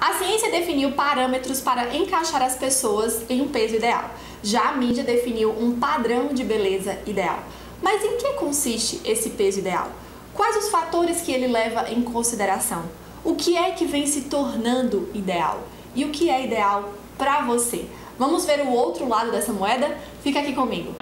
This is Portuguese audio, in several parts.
A ciência definiu parâmetros para encaixar as pessoas em um peso ideal. Já a mídia definiu um padrão de beleza ideal. Mas em que consiste esse peso ideal? Quais os fatores que ele leva em consideração? O que é que vem se tornando ideal? E o que é ideal para você? Vamos ver o outro lado dessa moeda? Fica aqui comigo!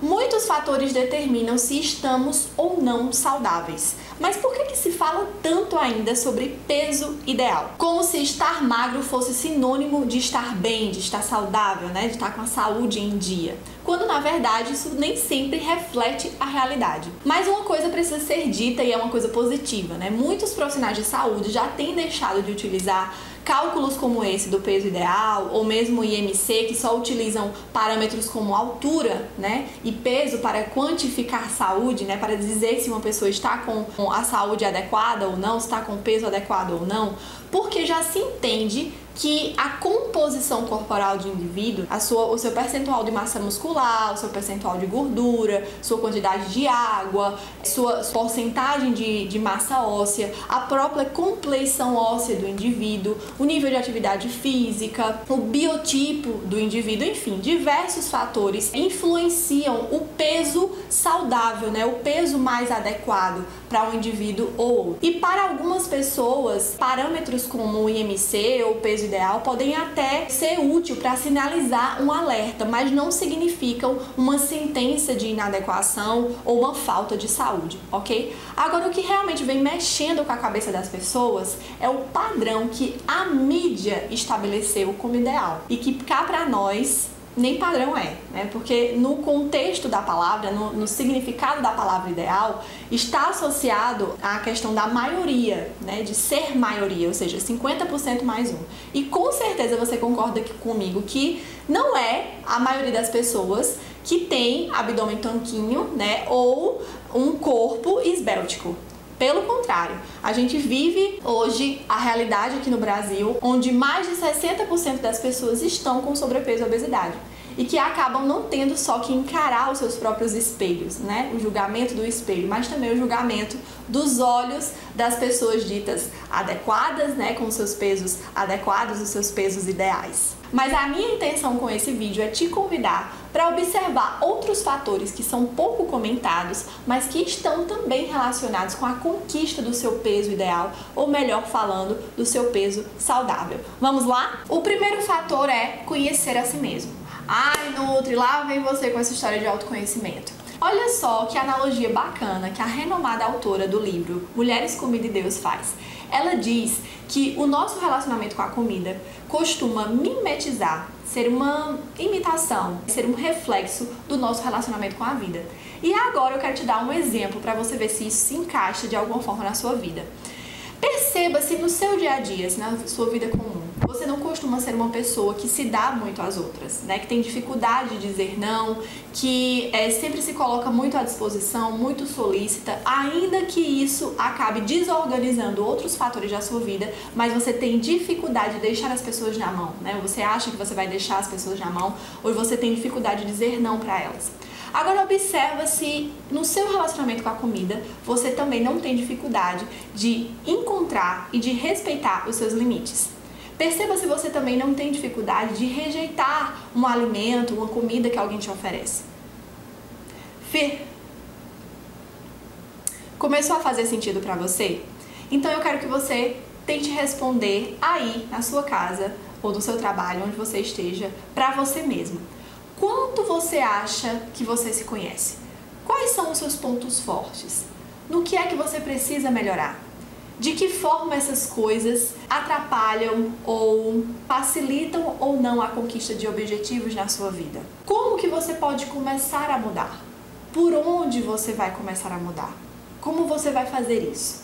Muitos fatores determinam se estamos ou não saudáveis. Mas por que se fala tanto ainda sobre peso ideal? Como se estar magro fosse sinônimo de estar bem, de estar saudável, né? De estar com a saúde em dia. Quando na verdade isso nem sempre reflete a realidade. Mas uma coisa precisa ser dita e é uma coisa positiva, né? Muitos profissionais de saúde já têm deixado de utilizar cálculos como esse do peso ideal, ou mesmo o IMC, que só utilizam parâmetros como altura, né, e peso para quantificar saúde, né, para dizer se uma pessoa está com a saúde adequada ou não, se está com o peso adequado ou não, porque já se entende que a composição corporal do indivíduo, o seu percentual de massa muscular, o seu percentual de gordura, sua quantidade de água, sua porcentagem de massa óssea, a própria compleição óssea do indivíduo, o nível de atividade física, o biotipo do indivíduo, enfim, diversos fatores influenciam o peso saudável, né, o peso mais adequado para um indivíduo ou outro. E para algumas pessoas, parâmetros como o IMC ou o peso ideal podem até ser útil para sinalizar um alerta, mas não significam uma sentença de inadequação ou uma falta de saúde, ok? Agora, o que realmente vem mexendo com a cabeça das pessoas é o padrão que a mídia estabeleceu como ideal e que cá para nós nem padrão é, né? Porque no contexto da palavra, no significado da palavra ideal, está associado à questão da maioria, né? De ser maioria, ou seja, 50% mais um. E com certeza você concorda aqui comigo que não é a maioria das pessoas que tem abdômen tanquinho, né? Ou um corpo esbéltico. Pelo contrário, a gente vive hoje a realidade aqui no Brasil, onde mais de 60% das pessoas estão com sobrepeso e obesidade e que acabam não tendo só que encarar os seus próprios espelhos, né? O julgamento do espelho, mas também o julgamento dos olhos das pessoas ditas adequadas, né? Com os seus pesos adequados, os seus pesos ideais. Mas a minha intenção com esse vídeo é te convidar para observar outros fatores que são pouco comentados, mas que estão também relacionados com a conquista do seu peso ideal, ou melhor falando, do seu peso saudável. Vamos lá? O primeiro fator é conhecer a si mesmo. Ai, Nutri, lá vem você com essa história de autoconhecimento. Olha só que analogia bacana que a renomada autora do livro Mulheres, Comida e Deus faz. Ela diz que o nosso relacionamento com a comida costuma mimetizar, ser uma imitação, ser um reflexo do nosso relacionamento com a vida. E agora eu quero te dar um exemplo para você ver se isso se encaixa de alguma forma na sua vida. Perceba se no seu dia a dia, se na sua vida comum, você não costuma ser uma pessoa que se dá muito às outras, né? Que tem dificuldade de dizer não, que sempre se coloca muito à disposição, muito solícita, ainda que isso acabe desorganizando outros fatores da sua vida, mas você tem dificuldade de deixar as pessoas na mão, né? Você acha que você vai deixar as pessoas na mão, ou você tem dificuldade de dizer não para elas. Agora observa se no seu relacionamento com a comida você também não tem dificuldade de encontrar e de respeitar os seus limites. Perceba se você também não tem dificuldade de rejeitar um alimento, uma comida que alguém te oferece. Fê, começou a fazer sentido para você? Então eu quero que você tente responder aí na sua casa ou no seu trabalho, onde você esteja, para você mesmo. Quanto você acha que você se conhece? Quais são os seus pontos fortes? No que é que você precisa melhorar? De que forma essas coisas atrapalham ou facilitam ou não a conquista de objetivos na sua vida? Como que você pode começar a mudar? Por onde você vai começar a mudar? Como você vai fazer isso?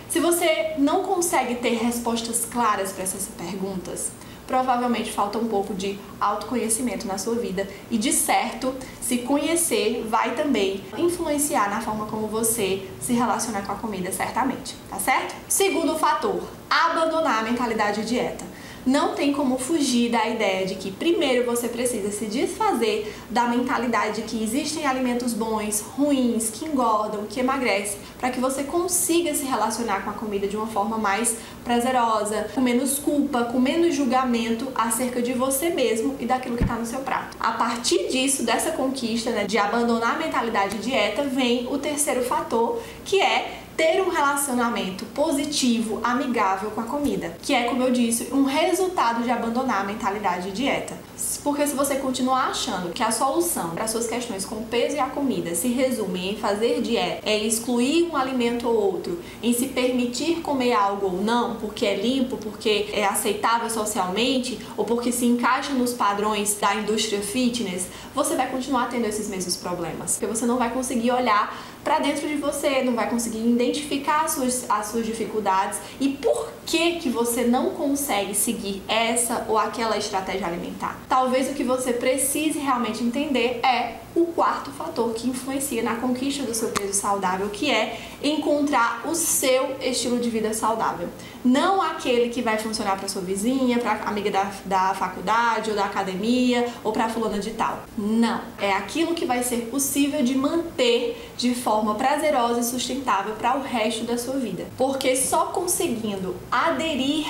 Se você não consegue ter respostas claras para essas perguntas, provavelmente falta um pouco de autoconhecimento na sua vida e, de certo, se conhecer vai também influenciar na forma como você se relaciona com a comida, certamente, tá certo? Segundo fator, abandonar a mentalidade de dieta. Não tem como fugir da ideia de que primeiro você precisa se desfazer da mentalidade de que existem alimentos bons, ruins, que engordam, que emagrecem, para que você consiga se relacionar com a comida de uma forma mais prazerosa, com menos culpa, com menos julgamento acerca de você mesmo e daquilo que está no seu prato. A partir disso, dessa conquista, né, de abandonar a mentalidade de dieta, vem o terceiro fator, que é ter um relacionamento positivo, amigável com a comida, que é, como eu disse, um resultado de abandonar a mentalidade de dieta. Porque se você continuar achando que a solução para suas questões com o peso e a comida se resume em fazer dieta, é excluir um alimento ou outro, em se permitir comer algo ou não, porque é limpo, porque é aceitável socialmente, ou porque se encaixa nos padrões da indústria fitness, você vai continuar tendo esses mesmos problemas. Porque você não vai conseguir olhar para dentro de você, não vai conseguir identificar as suas dificuldades e por que você não consegue seguir essa ou aquela estratégia alimentar. Talvez o que você precise realmente entender é o quarto fator que influencia na conquista do seu peso saudável, que é encontrar o seu estilo de vida saudável. Não aquele que vai funcionar para sua vizinha, para amiga da faculdade ou da academia ou para fulana de tal. Não. É aquilo que vai ser possível de manter de forma prazerosa e sustentável para o resto da sua vida. Porque só conseguindo aderir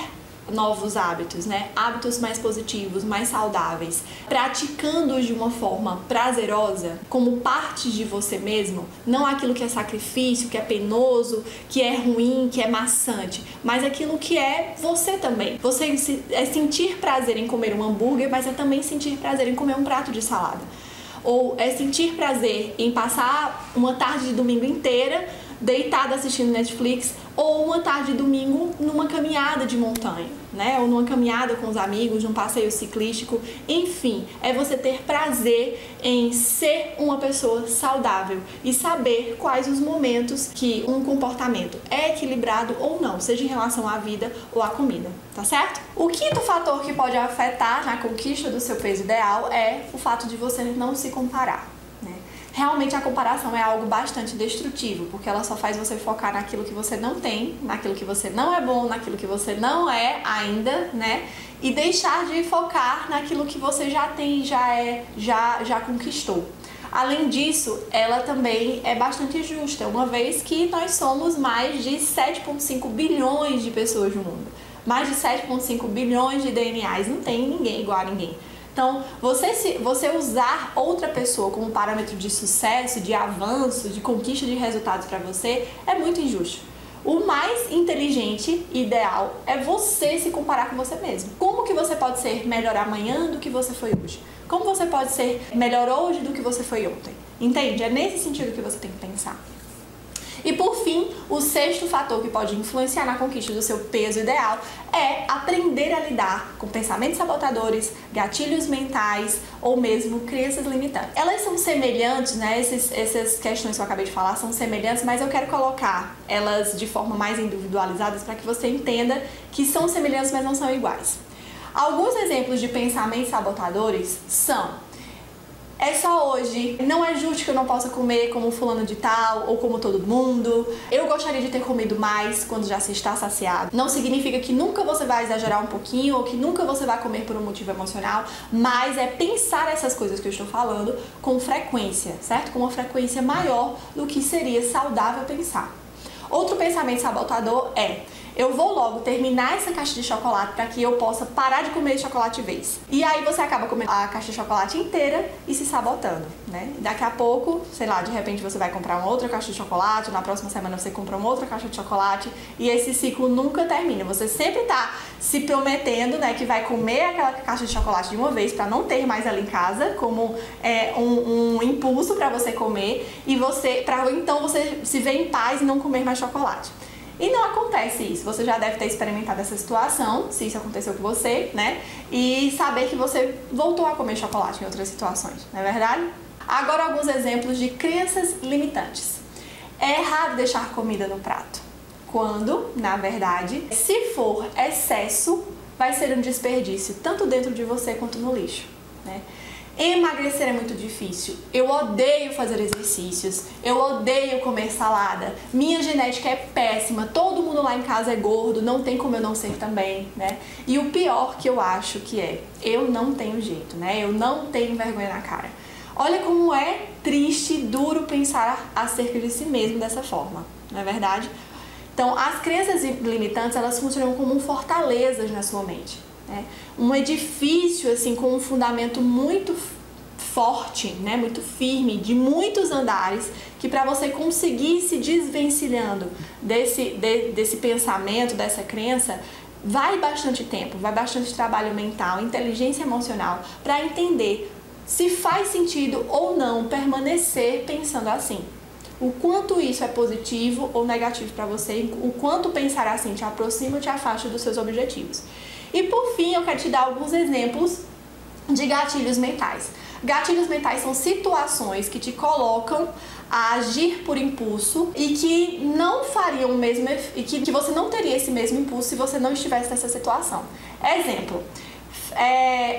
novos hábitos, né? Hábitos mais positivos, mais saudáveis, praticando-os de uma forma prazerosa, como parte de você mesmo, não aquilo que é sacrifício, que é penoso, que é ruim, que é maçante, mas aquilo que é você também. Você é sentir prazer em comer um hambúrguer, mas é também sentir prazer em comer um prato de salada. Ou é sentir prazer em passar uma tarde de domingo inteira deitada assistindo Netflix, ou uma tarde de domingo numa caminhada de montanha, né? Ou numa caminhada com os amigos, num passeio ciclístico. Enfim, é você ter prazer em ser uma pessoa saudável e saber quais os momentos que um comportamento é equilibrado ou não, seja em relação à vida ou à comida, tá certo? O quinto fator que pode afetar na conquista do seu peso ideal é o fato de você não se comparar. Realmente a comparação é algo bastante destrutivo, porque ela só faz você focar naquilo que você não tem, naquilo que você não é bom, naquilo que você não é ainda, né? E deixar de focar naquilo que você já tem, já conquistou. Além disso, ela também é bastante justa, uma vez que nós somos mais de 7,5 bilhões de pessoas no mundo. Mais de 7,5 bilhões de DNAs, não tem ninguém igual a ninguém. Então, você usar outra pessoa como parâmetro de sucesso, de avanço, de conquista de resultados para você é muito injusto. O mais inteligente e ideal é você se comparar com você mesmo. Como que você pode ser melhor amanhã do que você foi hoje? Como você pode ser melhor hoje do que você foi ontem? Entende? É nesse sentido que você tem que pensar. E por fim, o sexto fator que pode influenciar na conquista do seu peso ideal é aprender a lidar com pensamentos sabotadores, gatilhos mentais ou mesmo crenças limitantes. Elas são semelhantes, né? Essas questões que eu acabei de falar são semelhantes, mas eu quero colocar elas de forma mais individualizadas para que você entenda que são semelhantes, mas não são iguais. Alguns exemplos de pensamentos sabotadores são: é só hoje, não é justo que eu não possa comer como fulano de tal ou como todo mundo, eu gostaria de ter comido mais quando já se está saciado. Não significa que nunca você vai exagerar um pouquinho ou que nunca você vai comer por um motivo emocional, mas é pensar essas coisas que eu estou falando com frequência, certo? Com uma frequência maior do que seria saudável pensar. Outro pensamento sabotador é: eu vou logo terminar essa caixa de chocolate para que eu possa parar de comer chocolate de vez. E aí você acaba comendo a caixa de chocolate inteira e se sabotando, né? Daqui a pouco, sei lá, de repente você vai comprar uma outra caixa de chocolate, na próxima semana você compra uma outra caixa de chocolate e esse ciclo nunca termina. Você sempre tá se prometendo, né, que vai comer aquela caixa de chocolate de uma vez para não ter mais ela em casa, como um impulso para você comer e então você se vê em paz e não comer mais chocolate. E não acontece isso. Você já deve ter experimentado essa situação, se isso aconteceu com você, né? E saber que você voltou a comer chocolate em outras situações, não é verdade? Agora alguns exemplos de crenças limitantes. É errado deixar comida no prato, quando, na verdade, se for excesso, vai ser um desperdício, tanto dentro de você quanto no lixo, né? Emagrecer é muito difícil. Eu odeio fazer exercícios. Eu odeio comer salada. Minha genética é péssima. Todo mundo lá em casa é gordo. Não tem como eu não ser também, né? E o pior que eu acho que é, eu não tenho jeito, né? Eu não tenho vergonha na cara. Olha como é triste e duro pensar acerca de si mesmo dessa forma, não é verdade? Então, as crenças limitantes, elas funcionam como fortalezas na sua mente, né? Um edifício, assim, com um fundamento muito forte, né? Muito firme, de muitos andares, que para você conseguir se desvencilhando desse pensamento, dessa crença, vai bastante tempo, vai bastante trabalho mental, inteligência emocional, para entender se faz sentido ou não permanecer pensando assim. O quanto isso é positivo ou negativo para você, o quanto pensar assim te aproxima ou te afasta dos seus objetivos. E por fim, eu quero te dar alguns exemplos de gatilhos mentais. Gatilhos mentais são situações que te colocam a agir por impulso e que não fariam o mesmo e que você não teria esse mesmo impulso se você não estivesse nessa situação. Exemplo,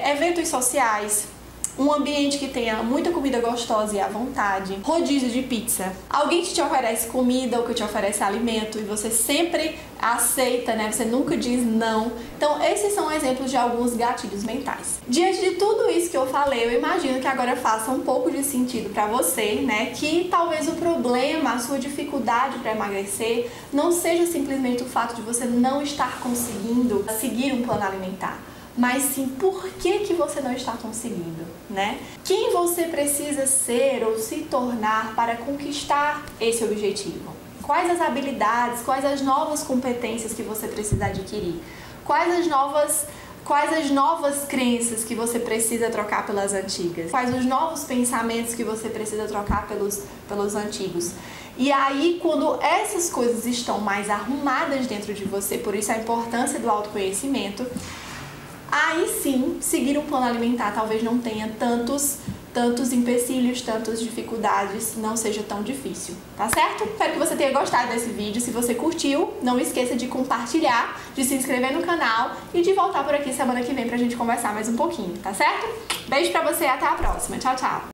eventos sociais, um ambiente que tenha muita comida gostosa e à vontade, rodízio de pizza, alguém que te oferece comida ou que te oferece alimento e você sempre aceita, né? Você nunca diz não. Então, esses são exemplos de alguns gatilhos mentais. Diante de tudo isso que eu falei, eu imagino que agora faça um pouco de sentido para você, né? Que talvez o problema, a sua dificuldade para emagrecer, não seja simplesmente o fato de você não estar conseguindo seguir um plano alimentar, mas sim por que você não está conseguindo, né? Quem você precisa ser ou se tornar para conquistar esse objetivo? Quais as habilidades, quais as novas competências que você precisa adquirir? Quais as novas crenças que você precisa trocar pelas antigas? Quais os novos pensamentos que você precisa trocar pelos antigos? E aí, quando essas coisas estão mais arrumadas dentro de você, por isso a importância do autoconhecimento, aí sim, seguir um plano alimentar talvez não tenha tantos empecilhos, tantas dificuldades, não seja tão difícil, tá certo? Espero que você tenha gostado desse vídeo. Se você curtiu, não esqueça de compartilhar, de se inscrever no canal e de voltar por aqui semana que vem pra gente conversar mais um pouquinho, tá certo? Beijo pra você e até a próxima. Tchau, tchau!